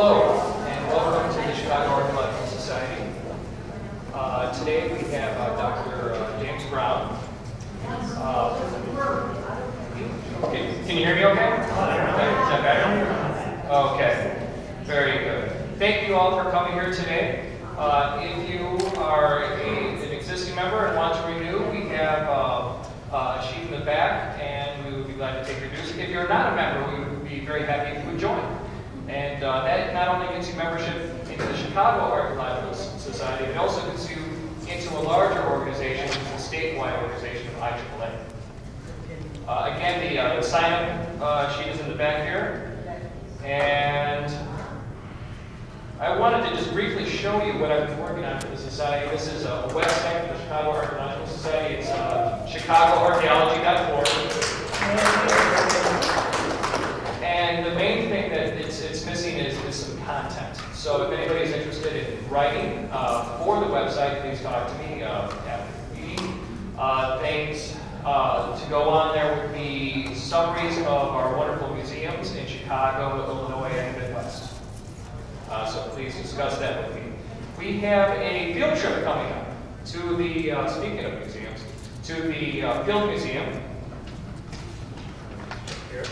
Hello, and welcome to the Chicago Archaeological Society. Today we have Dr. James Brown. Can you hear me okay? Is that better? Okay, very good. Thank you all for coming here today. If you are an existing member and want to renew, we have a sheet in the back, and we would be glad to take your dues. If you're not a member, we would be very happy if you would join. And that not only gets you membership into the Chicago Archaeological Society, it also gets you into a larger organization, which is a statewide organization of IAAA. Again, the sign-up sheet is in the back here. And I wanted to just briefly show you what I've been working on for the Society. This is a website for the Chicago Archaeological Society. It's chicagoarchaeology.org. And the main thing that it's missing is some content. So if anybody's interested in writing for the website, please talk to me after the meeting. Things to go on there would be summaries of our wonderful museums in Chicago, Illinois, and the Midwest. So please discuss that with me. We have a field trip coming up to the, speaking of museums, to the Field Museum. Here.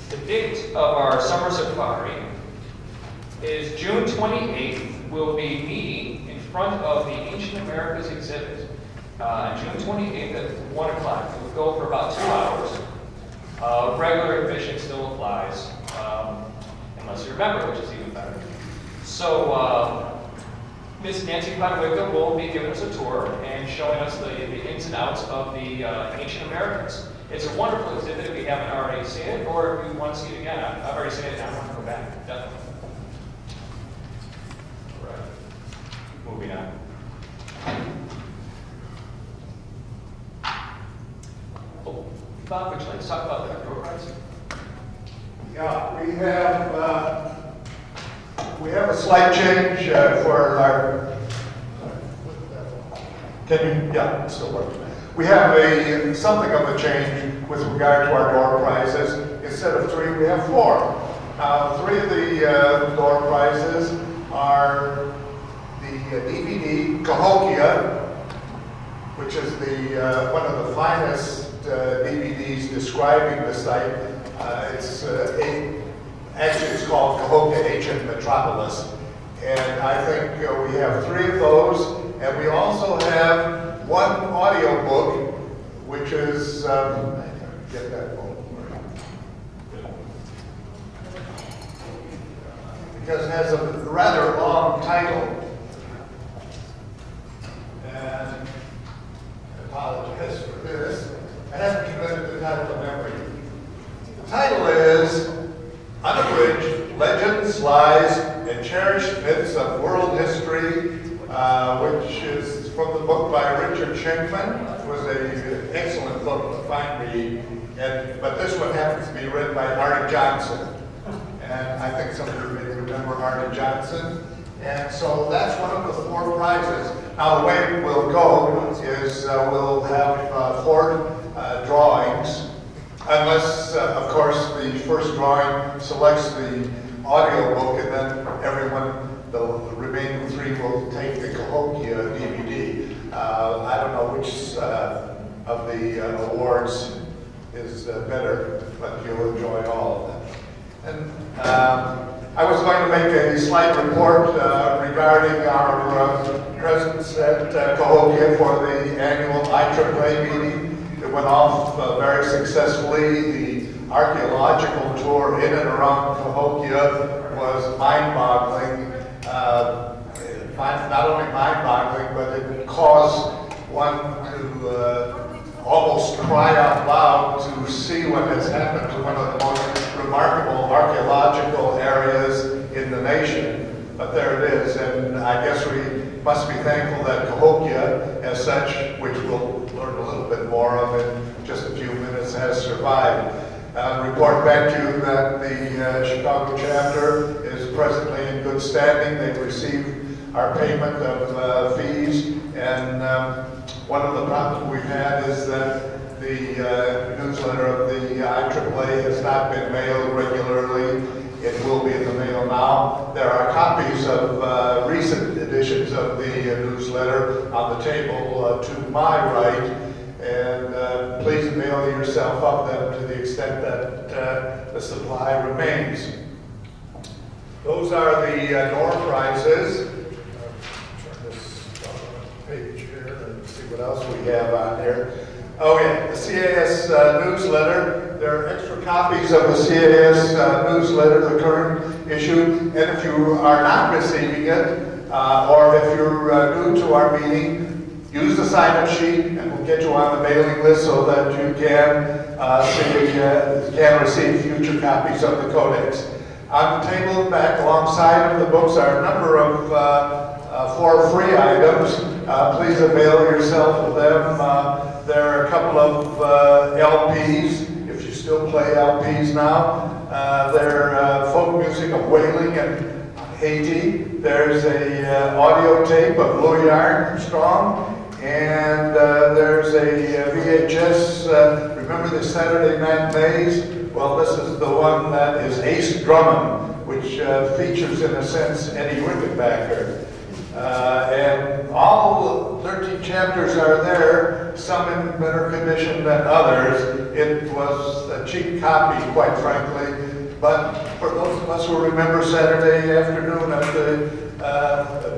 The date of our summer safari is June 28th. We'll be meeting in front of the Ancient Americas exhibit on June 28th at 1 o'clock. It will go for about 2 hours. Regular admission still applies, unless you're a member, which is even better. So Ms. Nancy Podwicka will be giving us a tour and showing us the ins and outs of the Ancient Americans. It's a wonderful exhibit if you haven't already seen it, or if you want to see it again. I've already seen it and I want to go back, definitely. All right, moving on. Oh, Bob, would you like to talk about the door prize? Yeah, we have a slight change for our. Can you? Yeah, it still works. We have something of a change with regard to our door prizes. Instead of 3, we have 4. 3 of the door prizes are the DVD Cahokia, which is one of the finest DVDs describing the site. Actually, it's called Cahokia Ancient Metropolis. And I think we have 3 of those. And we also have one audio book, which is, get that book. Because it has a rather long title. And I apologize for this. I haven't committed the title to memory. The title is Unabridged Legends, Lies, and Cherished Myths of World History, which is from the book by Richard Schenkman. It was an excellent book, a fine read. But this one happens to be written by Artie Johnson. And I think some of you may remember Artie Johnson. And so that's one of the 4 prizes. Now the way it will go is we'll have 4 drawings. Unless, of course, the first drawing selects the audio book, and then the remaining 3 will take the Cahokia DVD. I don't know which of the awards is better, but you'll enjoy all of them. And I was going to make a slight report regarding our presence at Cahokia for the annual IAAA meeting. It went off very successfully. The archaeological tour in and around Cahokia was mind-boggling. Not only mind-boggling, but it caused one to almost cry out loud to see what has happened to one of the most remarkable archaeological areas in the nation. But there it is, and I guess we must be thankful that Cahokia, as such, which we'll learn a little bit more of in just a few minutes, has survived. Report back to you that the Chicago chapter is presently in good standing. They've received our payment of fees, and one of the problems we've had is that the newsletter of the IAAA has not been mailed regularly. It will be in the mail now. There are copies of recent editions of the newsletter on the table to my right, and please avail yourself of them to the extent that the supply remains. Those are the door prizes. Turn this page here and see what else we have on here. Oh yeah, the CAS newsletter. There are extra copies of the CAS newsletter, the current issue. And if you are not receiving it, or if you're new to our meeting, use the sign-up sheet and we'll get you on the mailing list so that you can receive future copies of the codex. On the table back alongside of the books are a number of 4 free items. Please avail yourself of them. There are a couple of LPs, if you still play LPs now. They're folk music of whaling and Haiti. There's a audio tape of Louis Armstrong. And there's a VHS, remember the Saturday matinees? Well, this is the one that is Ace Drummond, which features, in a sense, Eddie Rickenbacker. And all 13 chapters are there, some in better condition than others. It was a cheap copy, quite frankly. But for those of us who remember Saturday afternoon at the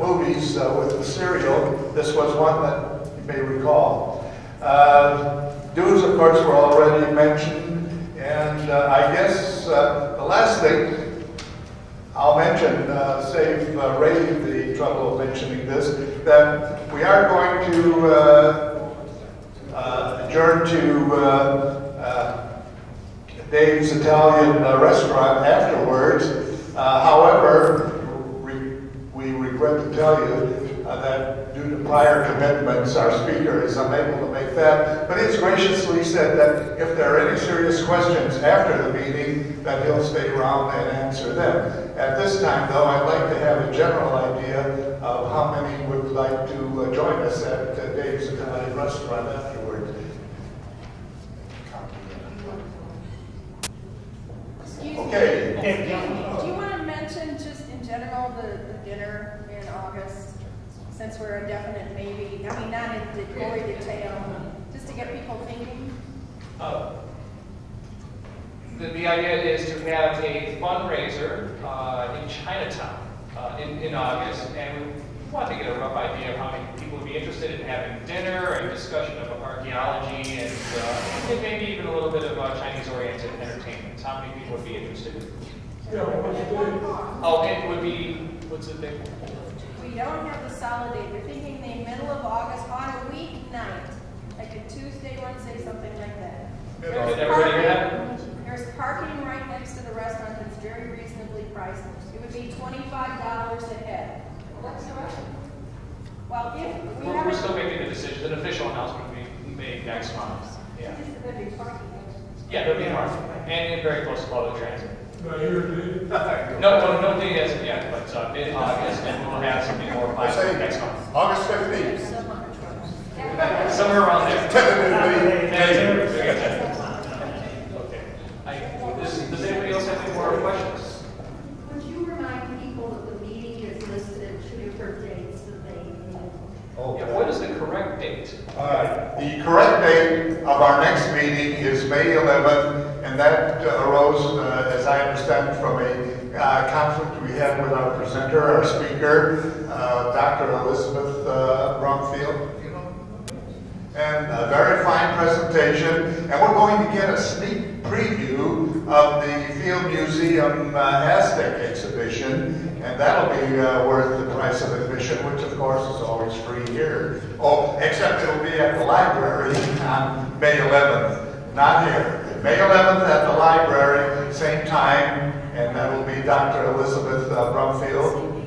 movies with the cereal, this was one that you may recall. Dues, of course, were already mentioned. And I guess the last thing I'll mention, save Ray the trouble of mentioning this, that we are going to adjourn to Dave's Italian restaurant afterwards. However, we regret to tell you that due to prior commitments, our speaker is unable to make that. But he's graciously said that if there are any serious questions after the meeting, that he'll stay around and answer them. At this time, though, I'd like to have a general idea of how many would like to join us at Dave's Italian restaurant afterward. Okay. Do you want to mention just in general the dinner in August, since we're a definite maybe? I mean, not in gory detail, just to get people thinking. The idea is to have a fundraiser in Chinatown in August, and we want to get a rough idea of how many people would be interested in having dinner and discussion of archaeology and maybe even a little bit of Chinese-oriented entertainment. How many people would be interested? Yeah, oh, it would be, what's the thing? We don't have the solid date. We're thinking the middle of August on a weeknight, like a Tuesday, Wednesday, something like that. There's parking right next to the restaurant that's very reasonably priced. It would be $25 a head. What's the rest? Well, if we we're still making the decision. An official announcement will be made next month. Yeah. Yeah, there'll be parking, and very close to public transit. No date as of yet, but mid-August, and we'll have something more final next month. August 15th. Somewhere around there. Tentatively. Okay. Does anybody else have any more questions? Would you remind people that the meeting is listed at 2 different dates that they need? Yeah, what is the correct date? All right. The correct date of our next meeting is May 11th, and that arose, as I understand, from a conflict we had with our presenter, our speaker, Dr. Elizabeth Brumfield. And a very fine presentation, and we're going to get a sneak preview of the Field Museum Aztec exhibition, and that'll be worth the price of admission, which of course is always free here. Oh, except it'll be at the library on May 11th, not here. May 11th at the library, same time, and that'll be Dr. Elizabeth Brumfield.